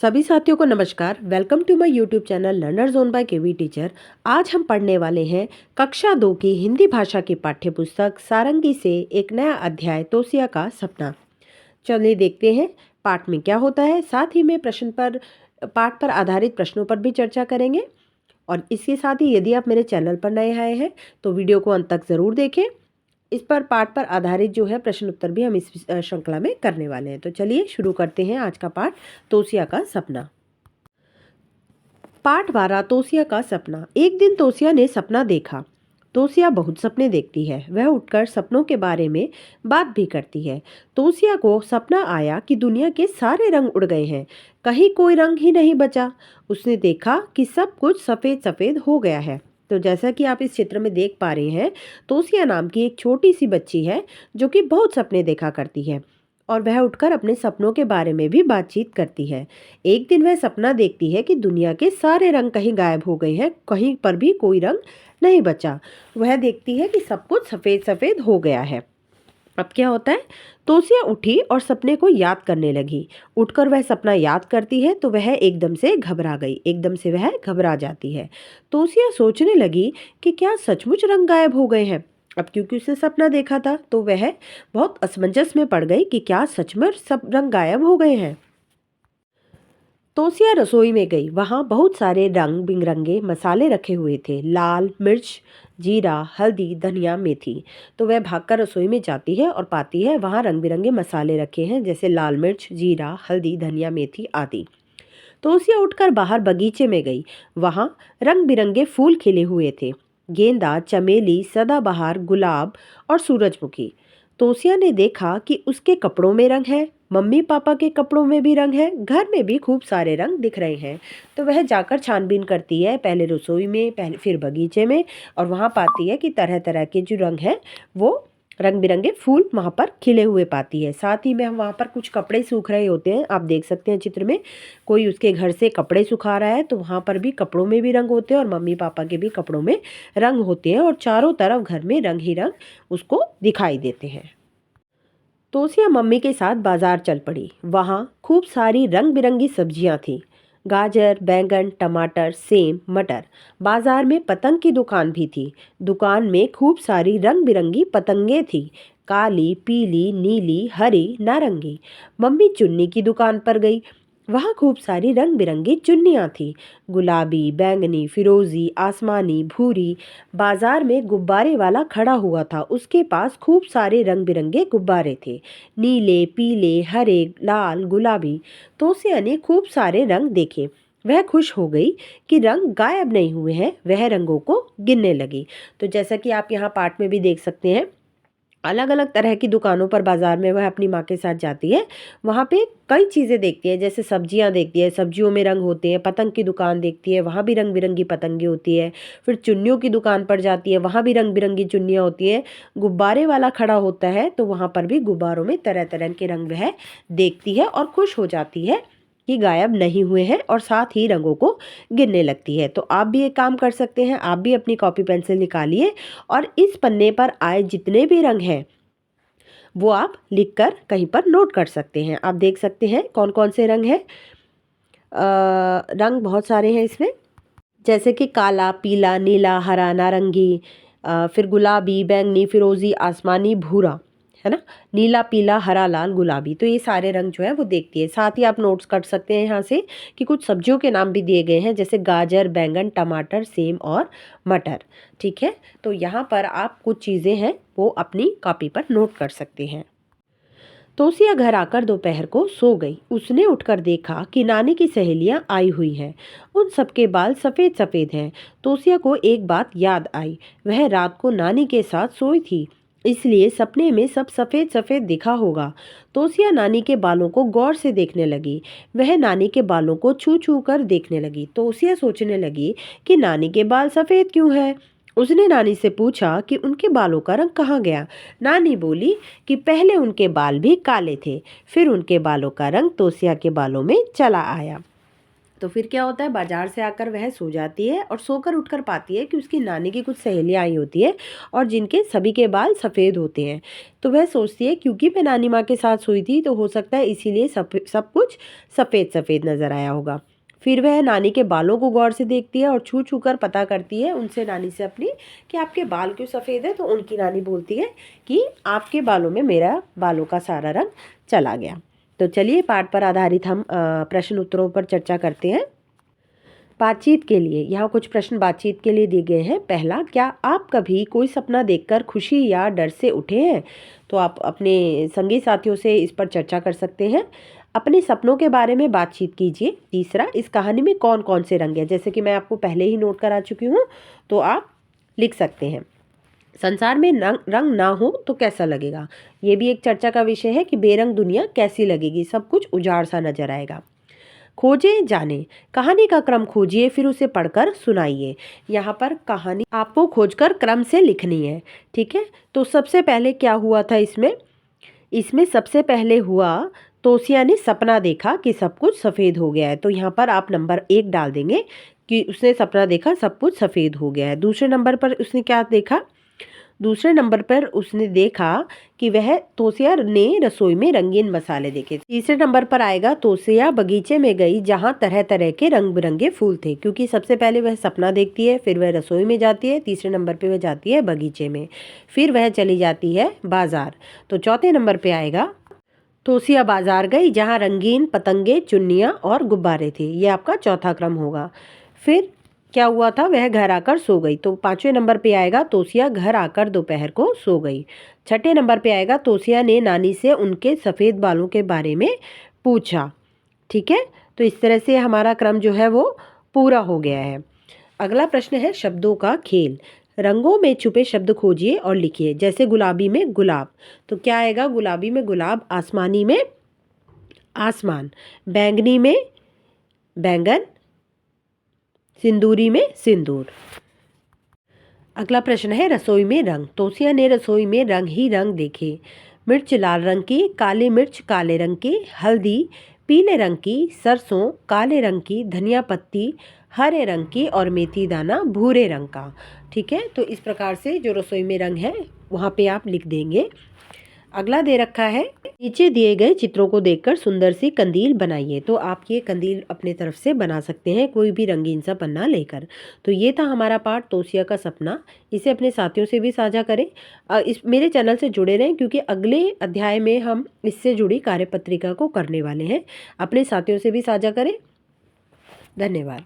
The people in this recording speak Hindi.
सभी साथियों को नमस्कार। Welcome to my YouTube channel learner zone by KV teacher. आज हम पढ़ने वाले हैं कक्षा 2 की हिंदी भाषा की पाठ्य पुस्तक सारंगी से एक नया अध्याय तोसिया का सपना। चलिए देखते हैं पाठ में क्या होता है। साथ ही में पाठ पर आधारित प्रश्नों पर भी चर्चा करेंगे। और इसके साथ ही यदि आप मेरे चैनल पर नए आए हैं तो वीडियो को अंत तक ज़रूर देखें। इस पर पाठ पर आधारित जो है प्रश्न उत्तर भी हम इस श्रृंखला में करने वाले हैं। तो चलिए शुरू करते हैं आज का पाठ तोसिया का सपना। पाठ 12 तोसिया का सपना। एक दिन तोसिया ने सपना देखा। तोसिया बहुत सपने देखती है। वह उठकर सपनों के बारे में बात भी करती है। तोसिया को सपना आया कि दुनिया के सारे रंग उड़ गए हैं, कहीं कोई रंग ही नहीं बचा। उसने देखा कि सब कुछ सफ़ेद सफ़ेद हो गया है। तो जैसा कि आप इस चित्र में देख पा रहे हैं, तोसिया नाम की एक छोटी सी बच्ची है जो कि बहुत सपने देखा करती है और वह उठकर अपने सपनों के बारे में भी बातचीत करती है। एक दिन वह सपना देखती है कि दुनिया के सारे रंग कहीं गायब हो गए हैं, कहीं पर भी कोई रंग नहीं बचा। वह देखती है कि सब कुछ सफ़ेद सफ़ेद हो गया है। अब क्या होता है, तोसिया उठी और सपने को याद करने लगी। उठकर वह सपना याद करती है तो वह एकदम से घबरा गई। एकदम से वह घबरा जाती है। तोसिया सोचने लगी कि क्या सचमुच रंग गायब हो गए हैं। अब क्योंकि उसने सपना देखा था तो वह बहुत असमंजस में पड़ गई कि क्या सच में सब रंग गायब हो गए हैं। तोसिया रसोई में गई। वहाँ बहुत सारे रंग बिरंगे मसाले रखे हुए थे, लाल मिर्च, जीरा, हल्दी, धनिया, मेथी। तो वह भागकर रसोई में जाती है और पाती है वहाँ रंग बिरंगे मसाले रखे हैं, जैसे लाल मिर्च, जीरा, हल्दी, धनिया, मेथी आदि। तोसिया उठकर बाहर बगीचे में गई। वहाँ रंग बिरंगे फूल खिले हुए थे, गेंदा, चमेली, सदाबहार, गुलाब और सूरजमुखी। तोसिया ने देखा कि उसके कपड़ों में रंग है, मम्मी पापा के कपड़ों में भी रंग है, घर में भी खूब सारे रंग दिख रहे हैं। तो वह जाकर छानबीन करती है, पहले रसोई में, पहले फिर बगीचे में, और वहाँ पाती है कि तरह तरह के जो रंग हैं वो रंग बिरंगे फूल वहाँ पर खिले हुए पाती है। साथ ही में हम वहाँ पर कुछ कपड़े सूख रहे होते हैं। आप देख सकते हैं चित्र में, कोई उसके घर से कपड़े सुखा रहा है, तो वहाँ पर भी कपड़ों में भी रंग होते हैं और मम्मी पापा के भी कपड़ों में रंग होते हैं और चारों तरफ घर में रंग ही रंग उसको दिखाई देते हैं। तोसिया मम्मी के साथ बाजार चल पड़ी। वहाँ खूब सारी रंग बिरंगी सब्जियाँ थीं, गाजर, बैंगन, टमाटर, सेम, मटर। बाजार में पतंग की दुकान भी थी। दुकान में खूब सारी रंग बिरंगी पतंगें थीं, काली, पीली, नीली, हरी, नारंगी। मम्मी चुन्नी की दुकान पर गई। वहाँ खूब सारी रंग बिरंगी चुन्नियाँ थीं, गुलाबी, बैंगनी, फिरोजी, आसमानी, भूरी। बाजार में गुब्बारे वाला खड़ा हुआ था। उसके पास खूब सारे रंग बिरंगे गुब्बारे थे, नीले, पीले, हरे, लाल, गुलाबी। तोसिया ने खूब सारे रंग देखे। वह खुश हो गई कि रंग गायब नहीं हुए हैं। वह रंगों को गिनने लगी। तो जैसा कि आप यहाँ पाठ में भी देख सकते हैं, अलग अलग तरह की दुकानों पर बाजार में वह अपनी माँ के साथ जाती है। वहाँ पे कई चीज़ें देखती है, जैसे सब्जियाँ देखती है, सब्जियों में रंग होते हैं। पतंग की दुकान देखती है, वहाँ भी रंग बिरंगी पतंगे होती है। फिर चुन्नियों की दुकान पर जाती है, वहाँ भी रंग बिरंगी चुन्नियाँ होती हैं। गुब्बारे वाला खड़ा होता है तो वहाँ पर भी गुब्बारों में तरह तरह के रंग वह देखती है और खुश हो जाती है कि गायब नहीं हुए हैं, और साथ ही रंगों को गिनने लगती है। तो आप भी एक काम कर सकते हैं, आप भी अपनी कॉपी पेंसिल निकालिए और इस पन्ने पर आए जितने भी रंग हैं वो आप लिखकर कहीं पर नोट कर सकते हैं। आप देख सकते हैं कौन कौन से रंग हैं। रंग बहुत सारे हैं इसमें, जैसे कि काला, पीला, नीला, हरा, नारंगी, फिर गुलाबी, बैंगनी, फिरोजी, आसमानी, भूरा, है ना। नीला, पीला, हरा, लाल, गुलाबी। तो ये सारे रंग जो है वो देखती है। साथ ही आप नोट्स कर सकते हैं यहाँ से कि कुछ सब्जियों के नाम भी दिए गए हैं, जैसे गाजर, बैंगन, टमाटर, सेम और मटर। ठीक है, तो यहाँ पर आप कुछ चीज़ें हैं वो अपनी कॉपी पर नोट कर सकते हैं। तोसिया घर आकर दोपहर को सो गई। उसने उठकर देखा कि नानी की सहेलियां आई हुई हैं। उन सबके बाल सफ़ेद सफ़ेद हैं। तोसिया को एक बात याद आई। वह रात को नानी के साथ सोई थी, इसलिए सपने में सब सफ़ेद सफ़ेद दिखा होगा। तोसिया नानी के बालों को गौर से देखने लगी। वह नानी के बालों को छू छू कर देखने लगी। तोसिया सोचने लगी कि नानी के बाल सफ़ेद क्यों हैं। उसने नानी से पूछा कि उनके बालों का रंग कहाँ गया। नानी बोली कि पहले उनके बाल भी काले थे, फिर उनके बालों का रंग तोसिया के बालों में चला आया। तो फिर क्या होता है, बाजार से आकर वह सो जाती है और सोकर उठकर पाती है कि उसकी नानी की कुछ सहेलियाँ आई होती है और जिनके सभी के बाल सफ़ेद होते हैं। तो वह सोचती है क्योंकि मैं नानी माँ के साथ सोई थी तो हो सकता है इसीलिए सब कुछ सफ़ेद सफ़ेद नज़र आया होगा। फिर वह नानी के बालों को गौर से देखती है और छू छू कर पता करती है उनसे, नानी से अपनी, कि आपके बाल क्यों सफ़ेद है। तो उनकी नानी बोलती है कि आपके बालों में मेरा बालों का सारा रंग चला गया। तो चलिए पाठ पर आधारित हम प्रश्न उत्तरों पर चर्चा करते हैं। बातचीत के लिए यहाँ कुछ प्रश्न बातचीत के लिए दिए गए हैं। पहला, क्या आप कभी कोई सपना देखकर खुशी या डर से उठे हैं? तो आप अपने संगी साथियों से इस पर चर्चा कर सकते हैं। अपने सपनों के बारे में बातचीत कीजिए। तीसरा, इस कहानी में कौन कौन से रंग हैं? जैसे कि मैं आपको पहले ही नोट करा चुकी हूँ, तो आप लिख सकते हैं। संसार में रंग ना हो तो कैसा लगेगा? ये भी एक चर्चा का विषय है कि बेरंग दुनिया कैसी लगेगी, सब कुछ उजाड़ सा नजर आएगा। खोजे जाने, कहानी का क्रम खोजिए फिर उसे पढ़कर सुनाइए। यहाँ पर कहानी आपको खोजकर क्रम से लिखनी है, ठीक है। तो सबसे पहले क्या हुआ था इसमें? इसमें सबसे पहले हुआ, तोसिया ने सपना देखा कि सब कुछ सफ़ेद हो गया है। तो यहाँ पर आप नंबर 1 डाल देंगे कि उसने सपना देखा सब कुछ सफ़ेद हो गया है। दूसरे नंबर पर उसने क्या देखा? दूसरे नंबर पर उसने देखा कि वह तोसिया ने रसोई में रंगीन मसाले देखे। तीसरे नंबर पर आएगा, तोसिया बगीचे में गई जहाँ तरह तरह के रंग बिरंगे फूल थे। क्योंकि सबसे पहले वह सपना देखती है, फिर वह रसोई में जाती है, तीसरे नंबर पे वह जाती है बगीचे में, फिर वह चली जाती है बाजार। तो चौथे नंबर पे आएगा, तोसिया बाजार गई जहाँ रंगीन पतंगे, चुन्नियाँ और गुब्बारे थे। ये आपका चौथा क्रम होगा। फिर क्या हुआ था? वह घर आकर सो गई। तो पांचवें नंबर पे आएगा, तोसिया घर आकर दोपहर को सो गई। छठे नंबर पे आएगा, तोसिया ने नानी से उनके सफ़ेद बालों के बारे में पूछा। ठीक है, तो इस तरह से हमारा क्रम जो है वो पूरा हो गया है। अगला प्रश्न है शब्दों का खेल। रंगों में छुपे शब्द खोजिए और लिखिए। जैसे गुलाबी में गुलाब, तो क्या आएगा? गुलाबी में गुलाब, आसमानी में आसमान, बैंगनी में बैंगन, सिंदूरी में सिंदूर। अगला प्रश्न है रसोई में रंग। तोसिया ने रसोई में रंग ही रंग देखे। मिर्च लाल रंग की, काली मिर्च काले रंग की, हल्दी पीले रंग की, सरसों काले रंग की, धनिया पत्ती हरे रंग की और मेथी दाना भूरे रंग का। ठीक है, तो इस प्रकार से जो रसोई में रंग है वहाँ पे आप लिख देंगे। अगला दे रखा है, नीचे दिए गए चित्रों को देखकर सुंदर सी कंदील बनाइए। तो आप ये कंदील अपने तरफ से बना सकते हैं कोई भी रंगीन सा पन्ना लेकर। तो ये था हमारा पाठ तोसिया का सपना। इसे अपने साथियों से भी साझा करें। इस मेरे चैनल से जुड़े रहें क्योंकि अगले अध्याय में हम इससे जुड़ी कार्यपत्रिका को करने वाले हैं। अपने साथियों से भी साझा करें। धन्यवाद।